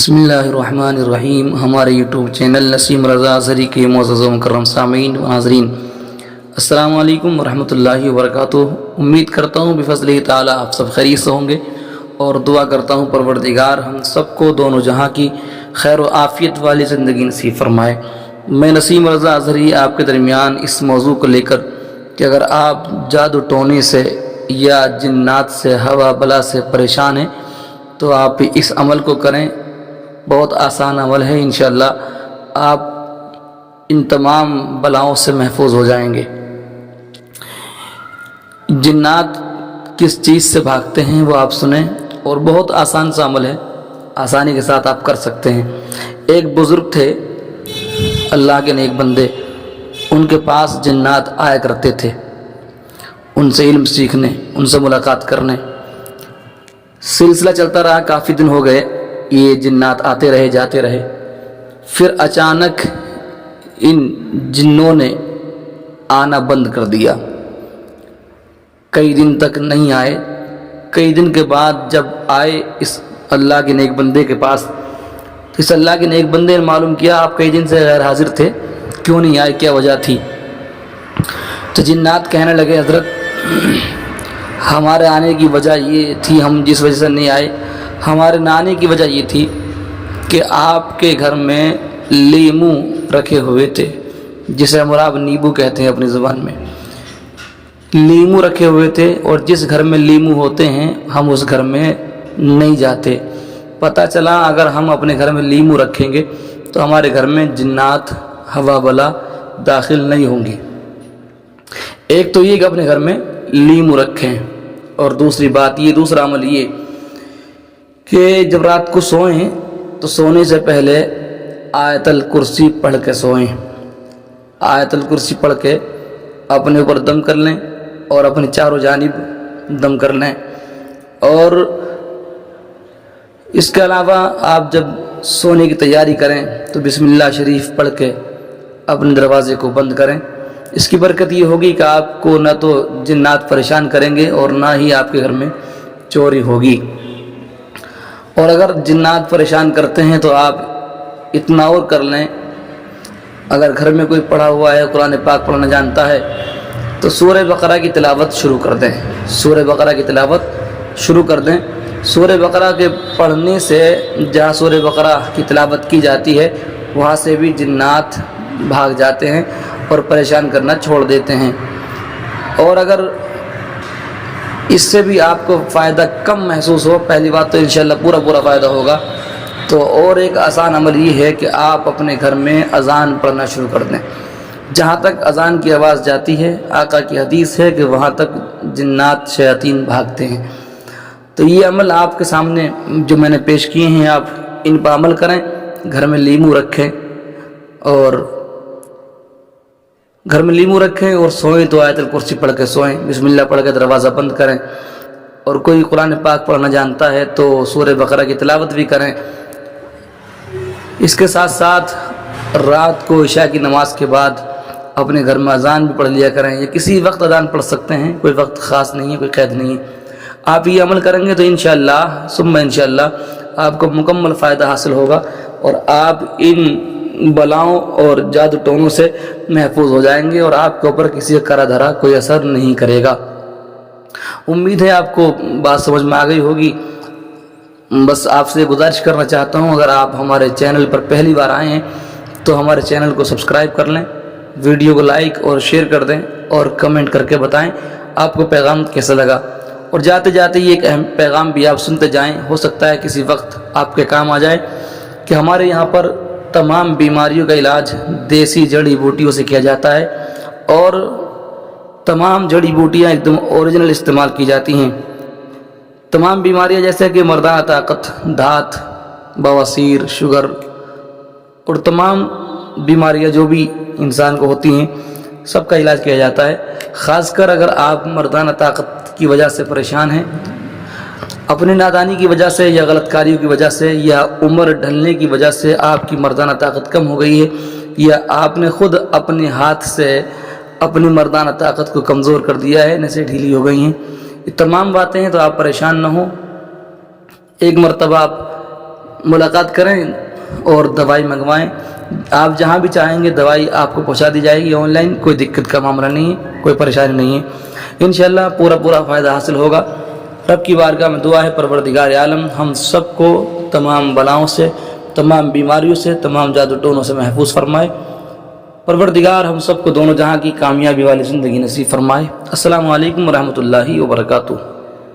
بسم اللہ الرحمن الرحیم۔ ہمارے یوٹیوب چینل نسیم رضا اظہری کے معزز و مکرم سامعین و ناظرین، السلام علیکم ورحمۃ اللہ وبرکاتہ۔ امید کرتا ہوں بفضل تعالیٰ آپ سب خیریت سے ہوں گے، اور دعا کرتا ہوں پروردگار ہم سب کو دونوں جہاں کی خیر و عافیت والی زندگی نصیب فرمائے۔ میں نسیم رضا اظہری آپ کے درمیان اس موضوع کو لے کر کہ اگر آپ جادو ٹونے سے یا جنات سے، ہوا بلا سے پریشان ہیں تو آپ اس عمل کو کریں۔ بہت آسان عمل ہے، انشاءاللہ آپ ان تمام بلاؤں سے محفوظ ہو جائیں گے۔ جنات کس چیز سے بھاگتے ہیں وہ آپ سنیں، اور بہت آسان سا عمل ہے، آسانی کے ساتھ آپ کر سکتے ہیں۔ ایک بزرگ تھے، اللہ کے نیک بندے، ان کے پاس جنات آیا کرتے تھے ان سے علم سیکھنے، ان سے ملاقات کرنے۔ سلسلہ چلتا رہا، کافی دن ہو گئے، یہ جنات آتے رہے جاتے رہے۔ پھر اچانک ان جنوں نے آنا بند کر دیا، کئی دن تک نہیں آئے۔ کئی دن کے بعد جب آئے اس اللہ کے نیک بندے کے پاس، اس اللہ کے نیک بندے نے معلوم کیا آپ کئی دن سے غیر حاضر تھے، کیوں نہیں آئے، کیا وجہ تھی؟ تو جنات کہنے لگے، حضرت ہمارے آنے کی وجہ یہ تھی، ہم جس وجہ سے نہیں آئے، ہمارے نہ آنے کی وجہ یہ تھی کہ آپ کے گھر میں لیمو رکھے ہوئے تھے، جسے ہم عرب نیبو کہتے ہیں اپنی زبان میں۔ لیمو رکھے ہوئے تھے، اور جس گھر میں لیمو ہوتے ہیں ہم اس گھر میں نہیں جاتے۔ پتہ چلا اگر ہم اپنے گھر میں لیمو رکھیں گے تو ہمارے گھر میں جنات، ہوا بلا داخل نہیں ہوں گی۔ ایک تو یہ کہ اپنے گھر میں لیمو رکھیں، اور دوسری بات یہ، دوسرا عمل یہ کہ جب رات کو سوئیں تو سونے سے پہلے آیت الکرسی پڑھ کے سوئیں۔ آیت الکرسی پڑھ کے اپنے اوپر دم کر لیں، اور اپنی چاروں جانب دم کر لیں۔ اور اس کے علاوہ آپ جب سونے کی تیاری کریں تو بسم اللہ شریف پڑھ کے اپنے دروازے کو بند کریں۔ اس کی برکت یہ ہوگی کہ آپ کو نہ تو جنات پریشان کریں گے، اور نہ ہی آپ کے گھر میں چوری ہوگی۔ اور اگر جنات پریشان کرتے ہیں تو آپ اتنا اور کر لیں، اگر گھر میں کوئی پڑھا ہوا ہے، قرآن پاک پڑھنا جانتا ہے، تو سورہ بقرہ کی تلاوت شروع کر دیں۔ سورہ بقرہ کی تلاوت شروع کر دیں۔ سورہ بقرہ کے پڑھنے سے، جہاں سورہ بقرہ کی تلاوت کی جاتی ہے وہاں سے بھی جنات بھاگ جاتے ہیں اور پریشان کرنا چھوڑ دیتے ہیں۔ اور اگر اس سے بھی آپ کو فائدہ کم محسوس ہو، پہلی بات تو انشاءاللہ پورا فائدہ ہوگا، تو اور ایک آسان عمل یہ ہے کہ آپ اپنے گھر میں اذان پڑھنا شروع کر دیں۔ جہاں تک اذان کی آواز جاتی ہے، آقا کی حدیث ہے کہ وہاں تک جنات شیاطین بھاگتے ہیں۔ تو یہ عمل آپ کے سامنے جو میں نے پیش کیے ہیں، آپ ان پر عمل کریں۔ گھر میں لیمو رکھیں، اور سوئیں تو آیت الکرسی پڑھ کے سوئیں، بسم اللہ پڑھ کے دروازہ بند کریں۔ اور کوئی قرآن پاک پڑھنا جانتا ہے تو سورہ بقرہ کی تلاوت بھی کریں۔ اس کے ساتھ ساتھ رات کو عشاء کی نماز کے بعد اپنے گھر میں اذان بھی پڑھ لیا کریں، یا کسی وقت اذان پڑھ سکتے ہیں، کوئی وقت خاص نہیں ہے، کوئی قید نہیں ہے۔ آپ یہ عمل کریں گے تو انشاءاللہ ثم انشاءاللہ آپ کو مکمل فائدہ حاصل ہوگا، اور آپ ان بلاؤں اور جادو ٹونوں سے محفوظ ہو جائیں گے، اور آپ کے اوپر کسی کا کرا دھرا کوئی اثر نہیں کرے گا۔ امید ہے آپ کو بات سمجھ میں آ گئی ہوگی۔ بس آپ سے گزارش کرنا چاہتا ہوں، اگر آپ ہمارے چینل پر پہلی بار آئے ہیں تو ہمارے چینل کو سبسکرائب کر لیں، ویڈیو کو لائک اور شیئر کر دیں، اور کمنٹ کر کے بتائیں آپ کو پیغام کیسا لگا۔ اور جاتے جاتے یہ ایک اہم پیغام بھی آپ سنتے جائیں، ہو سکتا ہے کسی وقت آپ کے کام آ جائے، کہ ہمارے یہاں پر تمام بیماریوں کا علاج دیسی جڑی بوٹیوں سے کیا جاتا ہے، اور تمام جڑی بوٹیاں ایک دم اوریجنل استعمال کی جاتی ہیں۔ تمام بیماریاں جیسے کہ مردانہ طاقت، دھات، بواسیر، شوگر، اور تمام بیماریاں جو بھی انسان کو ہوتی ہیں سب کا علاج کیا جاتا ہے۔ خاص کر اگر آپ مردانہ طاقت کی وجہ سے پریشان ہیں، اپنی نادانی کی وجہ سے، یا غلط کاریوں کی وجہ سے، یا عمر ڈھلنے کی وجہ سے آپ کی مردانہ طاقت کم ہو گئی ہے، یا آپ نے خود اپنے ہاتھ سے اپنی مردانہ طاقت کو کمزور کر دیا ہے، نسیں ڈھیلی ہو گئی ہیں، یہ تمام باتیں ہیں، تو آپ پریشان نہ ہوں۔ ایک مرتبہ آپ ملاقات کریں اور دوائی منگوائیں. آپ جہاں بھی چاہیں گے دوائی آپ کو پہنچا دی جائے گی آن لائن. کوئی دقت کا معاملہ نہیں ہے, کوئی پریشانی نہیں ہے. انشاءاللہ پورا فائدہ حاصل ہوگا. رب کی بارگاہ میں دعا ہے پروردگار عالم ہم سب کو تمام بلاؤں سے, تمام بیماریوں سے, تمام جادو ٹونوں سے محفوظ فرمائے. پروردگار ہم سب کو دونوں جہاں کی کامیابی والی زندگی نصیب فرمائے. السلام علیکم ورحمۃ اللہ وبرکاتہ.